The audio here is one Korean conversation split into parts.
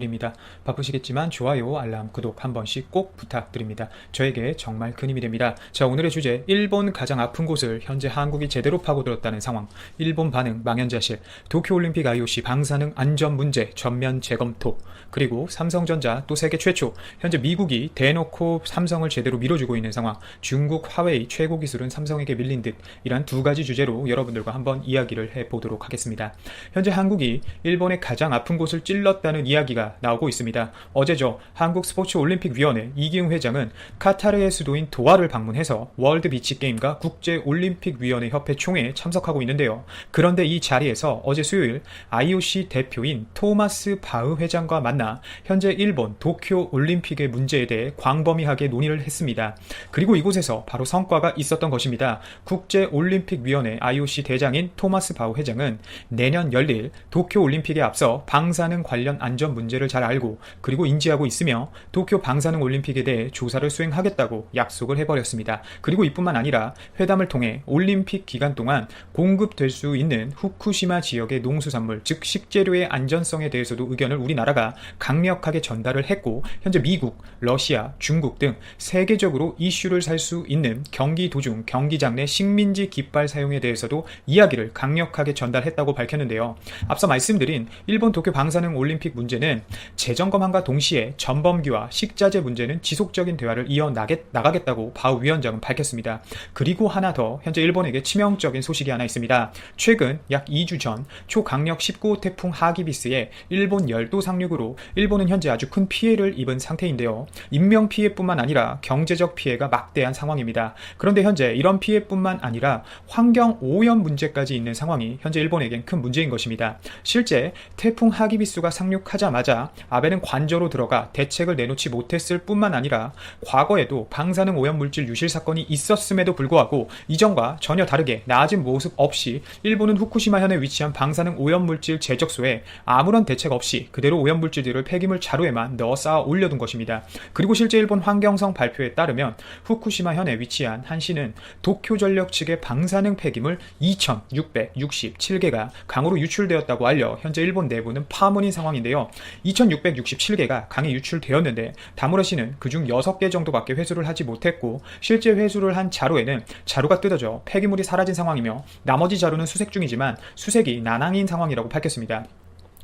입니다. 바쁘시겠지만 좋아요, 알람, 구독 한 번씩 꼭 부탁드립니다. 저에게 정말 큰 힘이 됩니다. 자, 오늘의 주제, 일본 가장 아픈 곳을 현재 한국이 제대로 파고들었다는 상황, 일본 반응 망연자실, 도쿄올림픽 IOC 방사능 안전 문제 전면 재검토, 그리고 삼성전자 또 세계 최초, 현재 미국이 대놓고 삼성을 제대로 밀어주고 있는 상황, 중국 화웨이 최고 기술은 삼성에게 밀린 듯, 이란 두 가지 주제로 여러분들과 한번 이야기를 해보도록 하겠습니다. 현재 한국이 일본의 가장 아픈 곳을 찔렀다는 이야기가 나오고 있습니다. 어제죠. 한국스포츠올림픽위원회 이기흥 회장은 카타르의 수도인 도하를 방문해서 월드비치게임과 국제올림픽위원회 협회 총회에 참석하고 있는데요. 그런데 이 자리에서 어제 수요일 IOC 대표인 토마스 바흐 회장과 만나 현재 일본 도쿄올림픽의 문제에 대해 광범위하게 논의를 했습니다. 그리고 이곳에서 바로 성과가 있었던 것입니다. 국제올림픽위원회 IOC 대장인 토마스 바흐 회장은 내년 열릴 도쿄올림픽에 앞서 방사능 관련 안전 문제를 잘 알고 그리고 인지하고 있으며 도쿄 방사능 올림픽에 대해 조사를 수행하겠다고 약속을 해버렸습니다. 그리고 이뿐만 아니라 회담을 통해 올림픽 기간 동안 공급될 수 있는 후쿠시마 지역의 농수산물 즉 식재료의 안전성에 대해서도 의견을 우리나라가 강력하게 전달을 했고 현재 미국, 러시아, 중국 등 세계적으로 이슈를 살 수 있는 경기 도중, 경기장 내 식민지 깃발 사용에 대해서도 이야기를 강력하게 전달했다고 밝혔는데요. 앞서 말씀드린 일본 도쿄 방사능 올림픽 문제는 재점검함과 동시에 전범기와 식자재 문제는 지속적인 대화를 이어나가겠다고 바흐 위원장은 밝혔습니다. 그리고 하나 더 현재 일본에게 치명적인 소식이 하나 있습니다. 최근 약 2주 전 초강력 19호 태풍 하기비스의 일본 열도 상륙으로 일본은 현재 아주 큰 피해를 입은 상태인데요. 인명피해뿐만 아니라 경제적 피해가 막대한 상황입니다. 그런데 현재 이런 피해뿐만 아니라 환경오염 문제까지 있는 상황이 현재 일본에겐 큰 문제인 것입니다. 실제 태풍 하기비스가 상륙하자마자 아베는 관저로 들어가 대책을 내놓지 못했을 뿐만 아니라 과거에도 방사능 오염물질 유실 사건이 있었음에도 불구하고 이전과 전혀 다르게 나아진 모습 없이 일본은 후쿠시마현에 위치한 방사능 오염물질 제적소에 아무런 대책 없이 그대로 오염물질들을 폐기물 자루에만 넣어 쌓아 올려둔 것입니다. 그리고 실제 일본 환경성 발표에 따르면 후쿠시마현에 위치한 한 시는 도쿄전력 측의 방사능 폐기물 2,667개가 강으로 유출되었다고 알려 현재 일본 내부는 파문인 상황인데요. 2,667개가 강에 유출되었는데 다무라시는 그중 6개 정도밖에 회수를 하지 못했고 실제 회수를 한 자루에는 자루가 뜯어져 폐기물이 사라진 상황이며 나머지 자루는 수색 중이지만 수색이 난항인 상황이라고 밝혔습니다.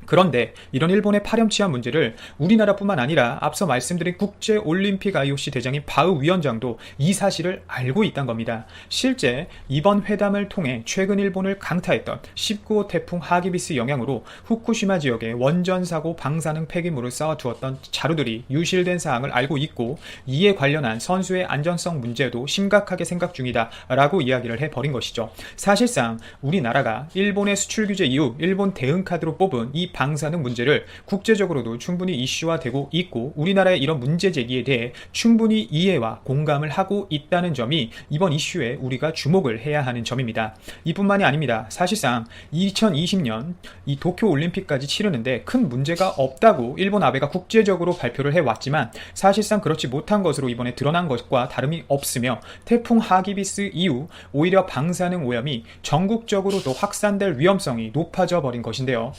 그런데 이런 일본의 파렴치한 문제를 우리나라뿐만 아니라 앞서 말씀드린 국제올림픽 IOC 대장인 바흐 위원장도 이 사실을 알고 있다는 겁니다. 실제 이번 회담을 통해 최근 일본을 강타했던 19호 태풍 하기비스 영향으로 후쿠시마 지역에 원전사고 방사능 폐기물을 쌓아두었던 자루들이 유실된 사항을 알고 있고 이에 관련한 선수의 안전성 문제도 심각하게 생각 중이다 라고 이야기를 해버린 것이죠. 사실상 우리나라가 일본의 수출 규제 이후 일본 대응카드로 뽑은 이 방사능 문제를 국제적으로도 충분히 이슈화되고 있고 우리나라의 이런 문제 제기에 대해 충분히 이해와 공감을 하고 있다는 점이 이번 이슈에 우리가 주목을 해야 하는 점입니다. 이뿐만이 아닙니다. 사실상 2020년 이 도쿄올림픽까지 치르는데 큰 문제가 없다고 일본 아베가 국제적으로 발표를 해왔지만 사실상 그렇지 못한 것으로 이번에 드러난 것과 다름이 없으며 태풍 하기비스 이후 오히려 방사능 오염이 전국적으로 더 확산될 위험성이 높아져 버린 것인데요.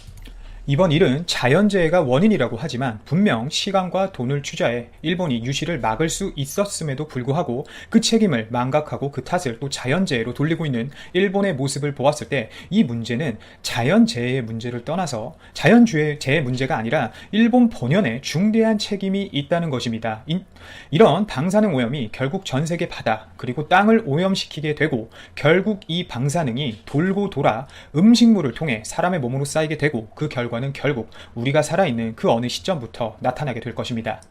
이번 일은 자연재해가 원인이라고 하지만 분명 시간과 돈을 투자해 일본이 유실을 막을 수 있었음에도 불구하고 그 책임을 망각하고 그 탓을 또 자연재해로 돌리고 있는 일본의 모습을 보았을 때 이 문제는 자연재해의 문제를 떠나서 자연재해 문제가 아니라 일본 본연의 중대한 책임이 있다는 것입니다. 이런 방사능 오염이 결국 전 세계 바다 그리고 땅을 오염시키게 되고 결국 이 방사능이 돌고 돌아 음식물을 통해 사람의 몸으로 쌓이게 되고 그 결과는 결국 우리가 살아있는 그 어느 시점부터 나타나게 될 것입니다.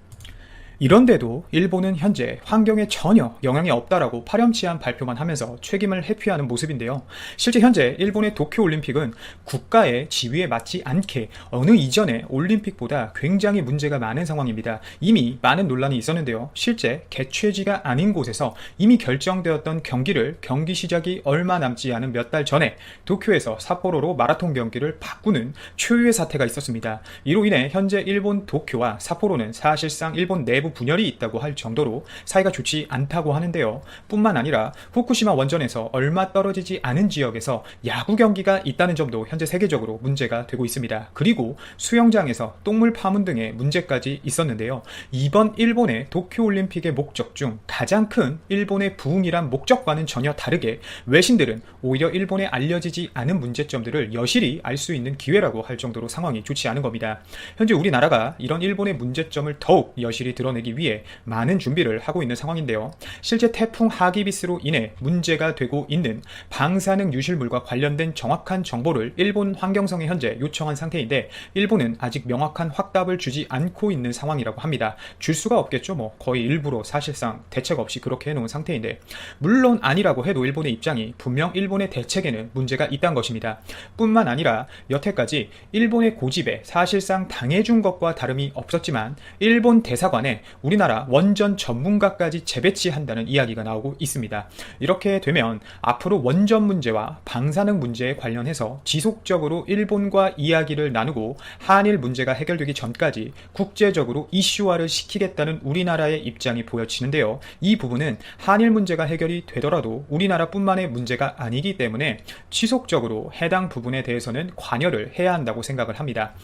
이런데도 일본은 현재 환경에 전혀 영향이 없다라고 파렴치한 발표만 하면서 책임을 회피하는 모습인데요. 실제 현재 일본의 도쿄올림픽은 국가의 지위에 맞지 않게 어느 이전의 올림픽보다 굉장히 문제가 많은 상황입니다. 이미 많은 논란이 있었는데요. 실제 개최지가 아닌 곳에서 이미 결정되었던 경기를 경기 시작이 얼마 남지 않은 몇 달 전에 도쿄에서 삿포로로 마라톤 경기를 바꾸는 초유의 사태가 있었습니다. 이로 인해 현재 일본 도쿄와 삿포로는 사실상 일본 내부 분열이 있다고 할 정도로 사이가 좋지 않다고 하는데요. 뿐만 아니라 후쿠시마 원전에서 얼마 떨어지지 않은 지역에서 야구 경기가 있다는 점도 현재 세계적으로 문제가 되고 있습니다. 그리고 수영장에서 똥물 파문 등의 문제까지 있었는데요. 이번 일본의 도쿄올림픽의 목적 중 가장 큰 일본의 부흥이란 목적과는 전혀 다르게 외신들은 오히려 일본에 알려지지 않은 문제점들을 여실히 알 수 있는 기회라고 할 정도로 상황이 좋지 않은 겁니다. 현재 우리나라가 이런 일본의 문제점을 더욱 여실히 드러내기 위해 많은 준비를 하고 있는 상황인데요. 실제 태풍 하기비스로 인해 문제가 되고 있는 방사능 유실물과 관련된 정확한 정보를 일본 환경성에 현재 요청한 상태인데 일본은 아직 명확한 확답을 주지 않고 있는 상황이라고 합니다. 줄 수가 없겠죠. 거의 일부러 사실상 대책 없이 그렇게 해놓은 상태인데 물론 아니라고 해도 일본의 입장이 분명 일본의 대책에는 문제가 있다는 것입니다. 뿐만 아니라 여태까지 일본의 고집에 사실상 당해준 것과 다름이 없었지만 일본 대사관에 우리나라 원전 전문가까지 재배치한다는 이야기가 나오고 있습니다. 이렇게 되면 앞으로 원전 문제와 방사능 문제에 관련해서 지속적으로 일본과 이야기를 나누고 한일 문제가 해결되기 전까지 국제적으로 이슈화를 시키겠다는 우리나라의 입장이 보여지는데요. 이 부분은 한일 문제가 해결이 되더라도 우리나라뿐만의 문제가 아니기 때문에 지속적으로 해당 부분에 대해서는 관여를 해야 한다고 생각을 합니다.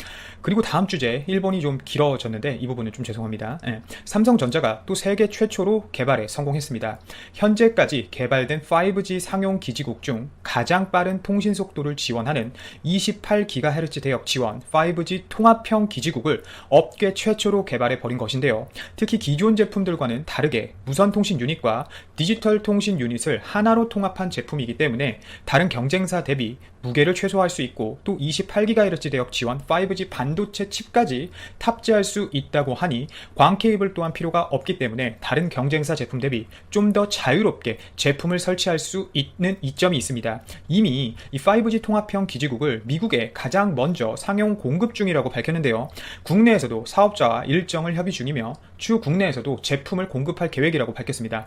그리고 다음 주제 일본이 좀 길어졌는데 이 부분은 좀 죄송합니다. 삼성전자가 또 세계 최초로 개발에 성공했습니다. 현재까지 개발된 5G 상용 기지국 중 가장 빠른 통신 속도를 지원하는 28GHz 대역 지원 5G 통합형 기지국을 업계 최초로 개발해 버린 것인데요. 특히 기존 제품들과는 다르게 무선 통신 유닛과 디지털 통신 유닛을 하나로 통합한 제품이기 때문에 다른 경쟁사 대비 무게를 최소화할 수 있고 또 28GHz 대역 지원 5G 반도체 칩까지 탑재할 수 있다고 하니 광 케이블 또한 필요가 없기 때문에 다른 경쟁사 제품 대비 좀 더 자유롭게 제품을 설치할 수 있는 이점이 있습니다. 이미 이 5G 통합형 기지국을 미국에 가장 먼저 상용 공급 중이라고 밝혔는데요. 국내에서도 사업자와 일정을 협의 중이며 추후 국내에서도 제품을 공급할 계획이라고 밝혔습니다.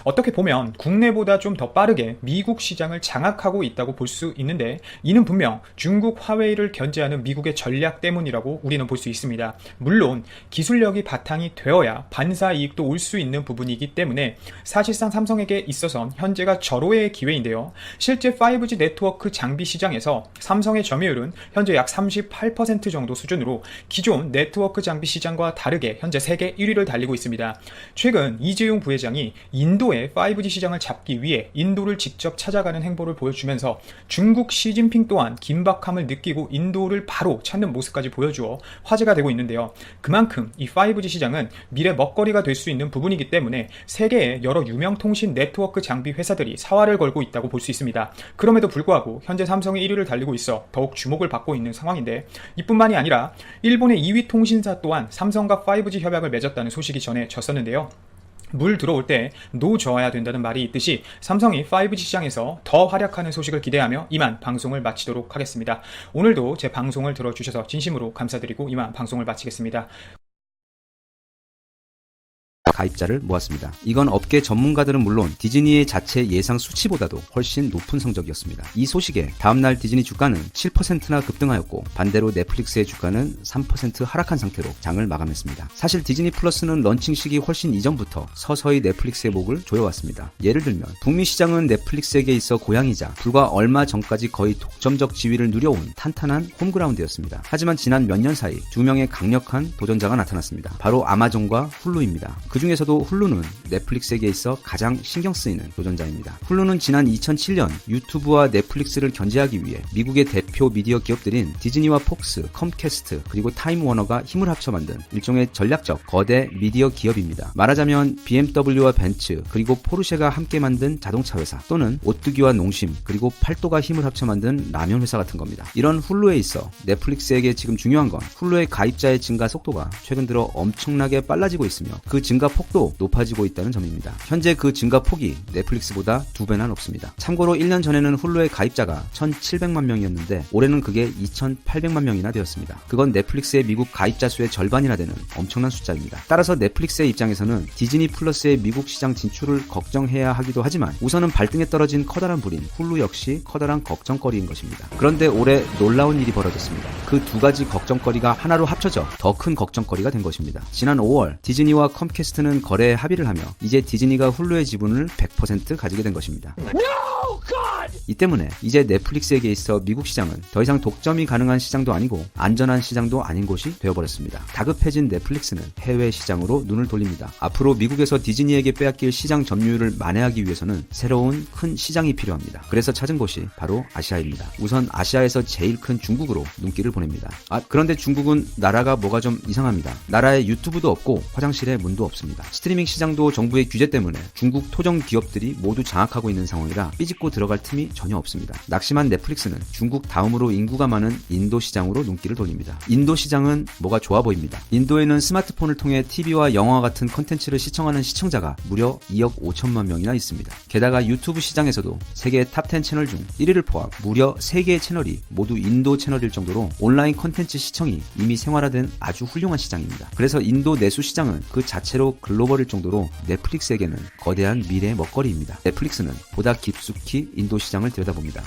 어떻게 보면 국내보다 좀 더 빠르게 미국 시장을 장악하고 있다고 볼 수 있는데 이는 분명 중국 화웨이를 견제하는 미국의 전략 때문이라고 우리는 볼 수 있습니다. 물론 기술력이 바탕이 되어야 반사 이익도 올 수 있는 부분이기 때문에 사실상 삼성에게 있어선 현재가 절호의 기회인데요. 실제 5G 네트워크 장비 시장에서 삼성의 점유율은 현재 약 38% 정도 수준으로 기존 네트워크 장비 시장과 다르게 현재 세계 1위를 달리고 있습니다. 최근 이재용 부회장이 인도의 5G 시장을 잡기 위해 인도를 직접 찾아가는 행보를 보여주면서 중국 시진핑 또한 긴박함을 느끼고 인도를 바로 찾는 모습까지 보여주어 화제가 되고 있는데요. 그만큼 이 5G 시장은 미래 먹거리가 될 수 있는 부분이기 때문에 세계의 여러 유명 통신 네트워크 장비 회사들이 사활을 걸고 있다고 볼 수 있습니다. 그럼에도 불구하고 현재 삼성의 1위를 달리고 있어 더욱 주목을 받고 있는 상황인데 이뿐만이 아니라 일본의 2위 통신사 또한 삼성과 5G 협약을 맺었다는 소식이 전해졌었는데요. 물 들어올 때 노 저어야 된다는 말이 있듯이 삼성이 5G 시장에서 더 활약하는 소식을 기대하며 이만 방송을 마치도록 하겠습니다. 오늘도 제 방송을 들어주셔서 진심으로 감사드리고 이만 방송을 마치겠습니다. 가입자를 모았습니다. 이건 업계 전문가들은 물론 디즈니의 자체 예상 수치보다도 훨씬 높은 성적이었습니다. 이 소식에 다음날 디즈니 주가는 7%나 급등하였고 반대로 넷플릭스의 주가는 3% 하락한 상태로 장을 마감했습니다. 사실 디즈니 플러스는 런칭 시기 훨씬 이전부터 서서히 넷플릭스의 목을 조여왔습니다. 예를 들면 북미 시장은 넷플릭스에게 있어 고향이자 불과 얼마 전까지 거의 독점적 지위를 누려온 탄탄한 홈그라운드였습니다. 하지만 지난 몇 년 사이 두 명의 강력한 도전자가 나타났습니다. 바로 아마존과 훌루입니다. 그 중에서도 훌루는 넷플릭스에게 있어 가장 신경 쓰이는 도전자입니다. 훌루는 지난 2007년 유튜브와 넷플릭스를 견제하기 위해 미국의 대표 미디어 기업들인 디즈니와 폭스, 컴캐스트 그리고 타임워너가 힘을 합쳐 만든 일종의 전략적 거대 미디어 기업입니다. 말하자면 BMW와 벤츠 그리고 포르쉐가 함께 만든 자동차 회사 또는 오뚜기와 농심 그리고 팔도가 힘을 합쳐 만든 라면 회사 같은 겁니다. 이런 훌루에 있어 넷플릭스에게 지금 중요한 건 훌루의 가입자의 증가 속도가 최근 들어 엄청나게 빨라지고 있으며 그 증가 증가폭도 높아지고 있다는 점입니다. 현재 그 증가폭이 넷플릭스보다 2배나 높습니다. 참고로 1년 전에는 훌루의 가입자가 1,700만 명이었는데 올해는 그게 2,800만 명이나 되었습니다. 그건 넷플릭스의 미국 가입자 수의 절반이나 되는 엄청난 숫자입니다. 따라서 넷플릭스의 입장에서는 디즈니 플러스의 미국 시장 진출을 걱정해야 하기도 하지만 우선은 발등에 떨어진 커다란 불인 훌루 역시 커다란 걱정거리인 것입니다. 그런데 올해 놀라운 일이 벌어졌습니다. 그 두 가지 걱정거리가 하나로 합쳐져 더 큰 걱정거리가 된 것입니다. 지난 5월 디즈니와 컴캐스트는 거래에 합의를 하며 이제 디즈니가 훌루의 지분을 100% 가지게 된 것입니다. 이 때문에 이제 넷플릭스에게 있어 미국 시장은 더 이상 독점이 가능한 시장도 아니고 안전한 시장도 아닌 곳이 되어버렸습니다. 다급해진 넷플릭스는 해외 시장으로 눈을 돌립니다. 앞으로 미국에서 디즈니에게 빼앗길 시장 점유율을 만회하기 위해서는 새로운 큰 시장이 필요합니다. 그래서 찾은 곳이 바로 아시아입니다. 우선 아시아에서 제일 큰 중국으로 눈길을 보냅니다. 그런데 중국은 나라가 뭐가 좀 이상합니다. 나라에 유튜브도 없고 화장실에 문도 없습니다. 스트리밍 시장도 정부의 규제 때문에 중국 토종 기업들이 모두 장악하고 있는 상황이라 삐집고 들어갈 틈이 전혀 없습니다. 낙심한 넷플릭스는 중국 다음으로 인구가 많은 인도 시장으로 눈길을 돌립니다. 인도 시장은 뭐가 좋아 보입니다. 인도에는 스마트폰을 통해 TV와 영화 같은 컨텐츠를 시청하는 시청자가 무려 2억 5천만 명이나 있습니다. 게다가 유튜브 시장에서도 세계 탑10 채널 중 1위를 포함 무려 3개의 채널이 모두 인도 채널일 정도로 온라인 컨텐츠 시청이 이미 생활화된 아주 훌륭한 시장입니다. 그래서 인도 내수 시장은 그 자체로 글로벌일 정도로 넷플릭스에게는 거대한 미래의 먹거리입니다. 넷플릭스는 보다 깊숙이 인도 시장을 들여다봅니다.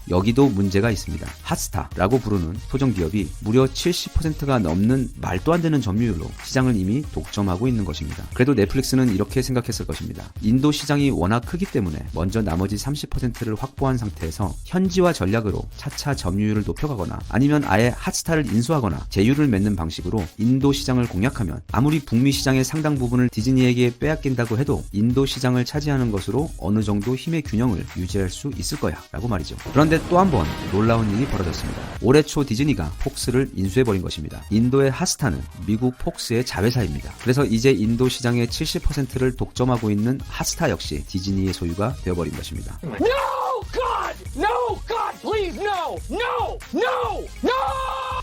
여기도 문제가 있습니다. 핫스타라고 부르는 토종 기업이 무려 70%가 넘는 말도 안 되는 점유율로 시장을 이미 독점하고 있는 것입니다. 그래도 넷플릭스는 이렇게 생각했을 것입니다. 인도 시장이 워낙 크기 때문에 먼저 나머지 30%를 확보한 상태에서 현지화 전략으로 차차 점유율을 높여가거나 아니면 아예 핫스타를 인수하거나 제휴를 맺는 방식으로 인도 시장을 공략하면 아무리 북미 시장의 상당 부분을 디즈니에게 빼앗긴다고 해도 인도 시장을 차지하는 것으로 어느 정도 힘의 균형을 유지할 수 있을 거야 라고 말이죠. 그런데 또 한 번 놀라운 일이 벌어졌습니다. 올해 초 디즈니가 폭스를 인수해버린 것입니다. 인도의 핫스타는 미국 폭스의 자회사입니다. 그래서 이제 인도 시장의 70%를 독점하고 있는 핫스타 역시 디즈니의 소유가 되어버린 것입니다. No, God! No, God, please, no! No! No! No!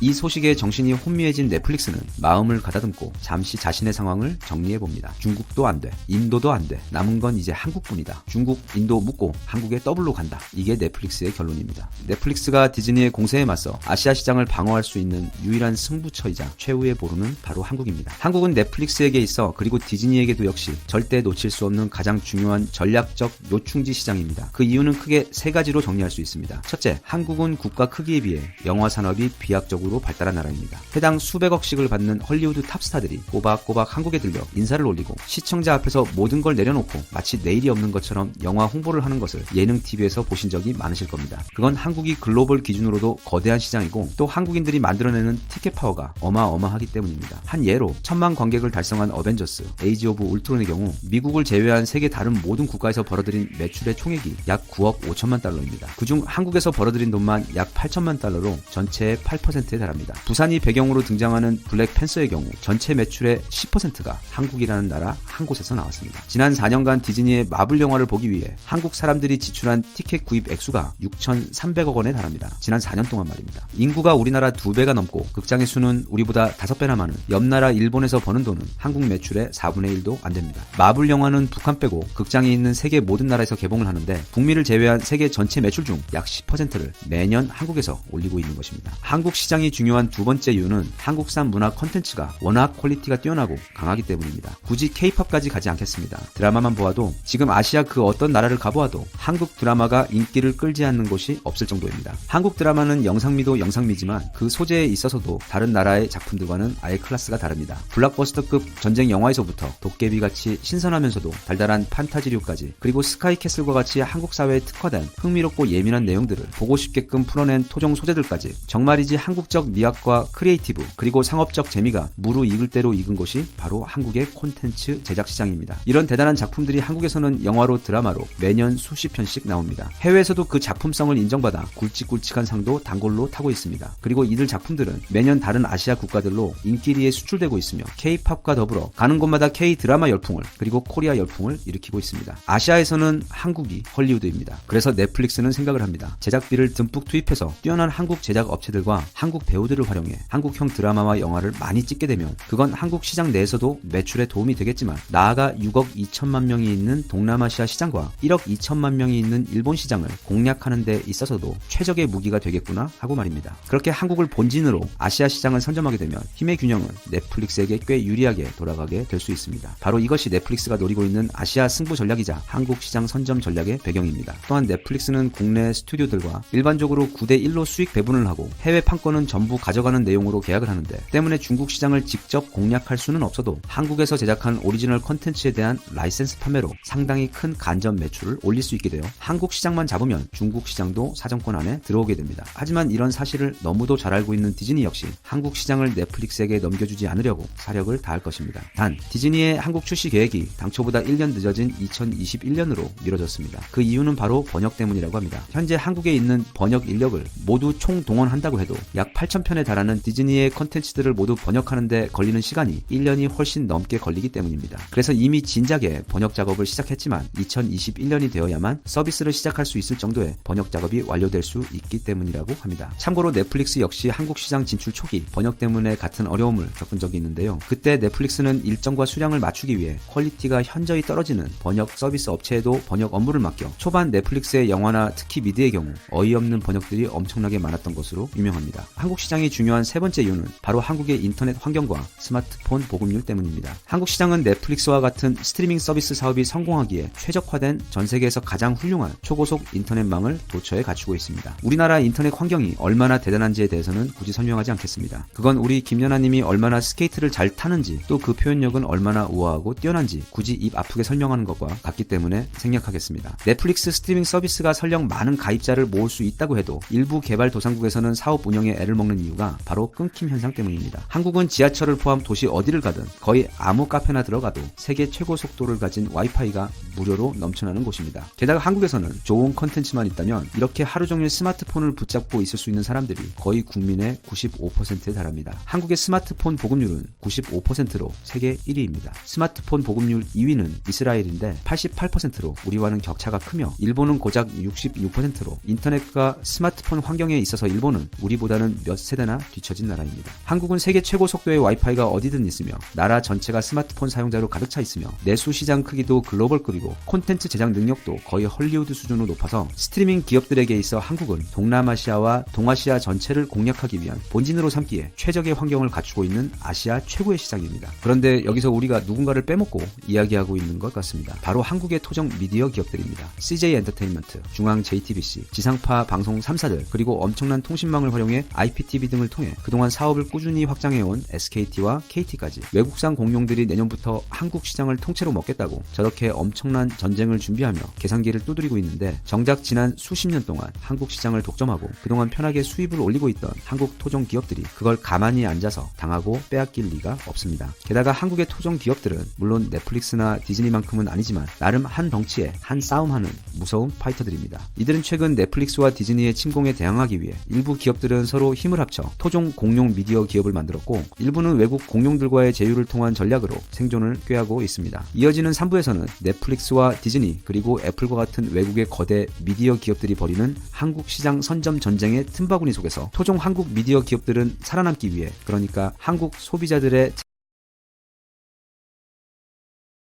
이 소식에 정신이 혼미해진 넷플릭스는 마음을 가다듬고 잠시 자신의 상황을 정리해봅니다. 중국도 안 돼, 인도도 안 돼, 남은 건 이제 한국뿐이다. 중국, 인도 묻고 한국에 더블로 간다. 이게 넷플릭스의 결론입니다. 넷플릭스가 디즈니의 공세에 맞서 아시아 시장을 방어할 수 있는 유일한 승부처이자 최후의 보루는 바로 한국입니다. 한국은 넷플릭스에게 있어 그리고 디즈니에게도 역시 절대 놓칠 수 없는 가장 중요한 전략적 요충지 시장입니다. 그 이유는 크게 세 가지로 정리할 수 있습니다. 첫째, 한국은 국가 크기에 비해 영화 산업이 비약적으로 발달한 나라입니다. 해당 수백억씩을 받는 헐리우드 탑스타들이 꼬박꼬박 한국에 들려 인사를 올리고 시청자 앞에서 모든 걸 내려놓고 마치 내일이 없는 것처럼 영화 홍보를 하는 것을 예능 TV에서 보신 적이 많으실 겁니다. 그건 한국이 글로벌 기준으로도 거대한 시장이고 또 한국인들이 만들어내는 티켓 파워가 어마어마하기 때문입니다. 한 예로 1,000만 관객을 달성한 어벤져스, 에이지 오브 울트론의 경우 미국을 제외한 세계 다른 모든 국가에서 벌어들인 매출의 총액이 약 9억 5천만 달러입니다. 그중 한국에서 벌어들인 돈만 약 8천만 달러로 전체의 8%에 달합니다. 부산이 배경으로 등장하는 블랙팬서의 경우 전체 매출의 10%가 한국이라는 나라 한 곳에서 나왔습니다. 지난 4년간 디즈니의 마블 영화를 보기 위해 한국 사람들이 지출한 티켓 구입 액수가 6,300억 원에 달합니다. 지난 4년 동안 말입니다. 인구가 우리나라 2배가 넘고 극장의 수는 우리보다 5배나 많은 옆나라 일본에서 버는 돈은 한국 매출의 4분의 1도 안 됩니다. 마블 영화는 북한 빼고 극장이 있는 세계 모든 나라에서 개봉을 하는데 북미를 제외한 세계 전체 매출 중 약 10%를 매년 한국에서 올리고 있는 것입니다. 한국 시장이 중요한 두 번째 이유는 한국산 문화 콘텐츠가 워낙 퀄리티가 뛰어나고 강하기 때문입니다. 굳이 K-팝까지 가지 않겠습니다. 드라마만 보아도 지금 아시아 그 어떤 나라를 가보아도 한국 드라마가 인기를 끌지 않는 곳이 없을 정도입니다. 한국 드라마는 영상미도 영상미지만 그 소재에 있어서도 다른 나라의 작품들과는 아예 클래스가 다릅니다. 블록버스터급 전쟁 영화에서부터 도깨비같이 신선하면서도 달달한 판타지류까지 그리고 스카이캐슬과 같이 한국 사회에 특화된 흥미롭고 예민한 내용들을 보고 싶게끔 풀어낸 토종 소재들까지 정말이지 한국적 미학과 크리에이티브 그리고 상업적 재미가 무르익을 대로 익은 곳이 바로 한국의 콘텐츠 제작 시장입니다. 이런 대단한 작품들이 한국에서는 영화로 드라마로 매년 수십 편씩 나옵니다. 해외에서도 그 작품성을 인정받아 굵직굵직한 상도 단골로 타고 있습니다. 그리고 이들 작품들은 매년 다른 아시아 국가들로 인기리에 수출되고 있으며 K-팝과 더불어 가는 곳마다 K-드라마 열풍을 그리고 코리아 열풍을 일으키고 있습니다. 아시아에서는 한국이 헐리우드입니다. 그래서 넷플릭스는 생각을 합니다. 제작비를 듬뿍 투입해서 뛰어난 한국 제작 업체들과 한국 한국 배우들을 활용해 한국형 드라마와 영화를 많이 찍게 되면 그건 한국 시장 내에서도 매출에 도움이 되겠지만 나아가 6억 2천만 명이 있는 동남아시아 시장과 1억 2천만 명이 있는 일본 시장을 공략하는 데 있어서도 최적의 무기가 되겠구나 하고 말입니다. 그렇게 한국을 본진으로 아시아 시장을 선점하게 되면 힘의 균형은 넷플릭스에게 꽤 유리하게 돌아가게 될 수 있습니다. 바로 이것이 넷플릭스가 노리고 있는 아시아 승부 전략이자 한국 시장 선점 전략의 배경입니다. 또한 넷플릭스는 국내 스튜디오들과 일반적으로 9대1로 수익 배분을 하고 해외 판권은 전부 가져가는 내용으로 계약을 하는데 때문에 중국 시장을 직접 공략할 수는 없어도 한국에서 제작한 오리지널 컨텐츠에 대한 라이센스 판매로 상당히 큰 간접 매출을 올릴 수 있게 되어 한국 시장만 잡으면 중국 시장도 사정권 안에 들어오게 됩니다. 하지만 이런 사실을 너무도 잘 알고 있는 디즈니 역시 한국 시장을 넷플릭스에게 넘겨주지 않으려고 사력을 다할 것입니다. 단 디즈니의 한국 출시 계획이 당초보다 1년 늦어진 2021년으로 미뤄졌습니다. 그 이유는 바로 번역 때문이라고 합니다. 현재 한국에 있는 번역 인력을 모두 총동원한다고 해도 약 8,000편에 달하는 디즈니의 컨텐츠들을 모두 번역하는데 걸리는 시간이 1년이 훨씬 넘게 걸리기 때문입니다. 그래서 이미 진작에 번역 작업을 시작했지만 2021년이 되어야만 서비스를 시작할 수 있을 정도의 번역 작업이 완료될 수 있기 때문이라고 합니다. 참고로 넷플릭스 역시 한국 시장 진출 초기 번역 때문에 같은 어려움을 겪은 적이 있는데요. 그때 넷플릭스는 일정과 수량을 맞추기 위해 퀄리티가 현저히 떨어지는 번역 서비스 업체에도 번역 업무를 맡겨 초반 넷플릭스의 영화나 특히 미드의 경우 어이없는 번역들이 엄청나게 많았던 것으로 유명합니다. 한국 시장이 중요한 세 번째 이유는 바로 한국의 인터넷 환경과 스마트폰 보급률 때문입니다. 한국 시장은 넷플릭스와 같은 스트리밍 서비스 사업이 성공하기에 최적화된 전 세계에서 가장 훌륭한 초고속 인터넷망을 도처에 갖추고 있습니다. 우리나라 인터넷 환경이 얼마나 대단한지에 대해서는 굳이 설명하지 않겠습니다. 그건 우리 김연아님이 얼마나 스케이트를 잘 타는지 또 그 표현력은 얼마나 우아하고 뛰어난지 굳이 입 아프게 설명하는 것과 같기 때문에 생략하겠습니다. 넷플릭스 스트리밍 서비스가 설령 많은 가입자를 모을 수 있다고 해도 일부 개발도상국에서는 사업 운영에 애를 먹는 이유가 바로 끊김 현상 때문입니다. 한국은 지하철을 포함 도시 어디를 가든 거의 아무 카페나 들어가도 세계 최고 속도를 가진 와이파이가 무료로 넘쳐나는 곳입니다. 게다가 한국에서는 좋은 컨텐츠만 있다면 이렇게 하루 종일 스마트폰을 붙잡고 있을 수 있는 사람들이 거의 국민의 95%에 달합니다. 한국의 스마트폰 보급률은 95%로 세계 1위입니다. 스마트폰 보급률 2위는 이스라엘인데 88%로 우리와는 격차가 크며 일본은 고작 66%로 인터넷과 스마트폰 환경에 있어서 일본은 우리보다는 몇 세대나 뒤처진 나라입니다. 한국은 세계 최고 속도의 와이파이가 어디든 있으며 나라 전체가 스마트폰 사용자로 가득 차 있으며 내수 시장 크기도 글로벌급이고 콘텐츠 제작 능력도 거의 헐리우드 수준으로 높아서 스트리밍 기업들에게 있어 한국은 동남아시아와 동아시아 전체를 공략하기 위한 본진으로 삼기에 최적의 환경을 갖추고 있는 아시아 최고의 시장입니다. 그런데 여기서 우리가 누군가를 빼먹고 이야기하고 있는 것 같습니다. 바로 한국의 토종 미디어 기업들입니다. CJ 엔터테인먼트, 중앙 JTBC, 지상파 방송 3사들 그리고 엄청난 통신망을 활용해 IPTV 등을 통해 그동안 사업을 꾸준히 확장해온 SKT와 KT까지 외국산 공룡들이 내년부터 한국 시장을 통째로 먹겠다고 저렇게 엄청난 전쟁을 준비하며 계산기를 두드리고 있는데 정작 지난 수십 년 동안 한국 시장을 독점하고 그동안 편하게 수입을 올리고 있던 한국 토종 기업들이 그걸 가만히 앉아서 당하고 빼앗길 리가 없습니다. 게다가 한국의 토종 기업들은 물론 넷플릭스나 디즈니만큼은 아니지만 나름 한 덩치에 한 싸움하는 무서운 파이터들입니다. 이들은 최근 넷플릭스와 디즈니의 침공에 대항하기 위해 일부 기업들은 서로 힘을 합쳐 토종 공룡 미디어 기업을 만들었고 일부는 외국 공룡들과의 제휴를 통한 전략으로 생존을 꾀하고 있습니다. 이어지는 3부에서는 넷플릭스와 디즈니 그리고 애플과 같은 외국의 거대 미디어 기업들이 벌이는 한국 시장 선점 전쟁의 틈바구니 속에서 토종 한국 미디어 기업들은 살아남기 위해 그러니까 한국 소비자들의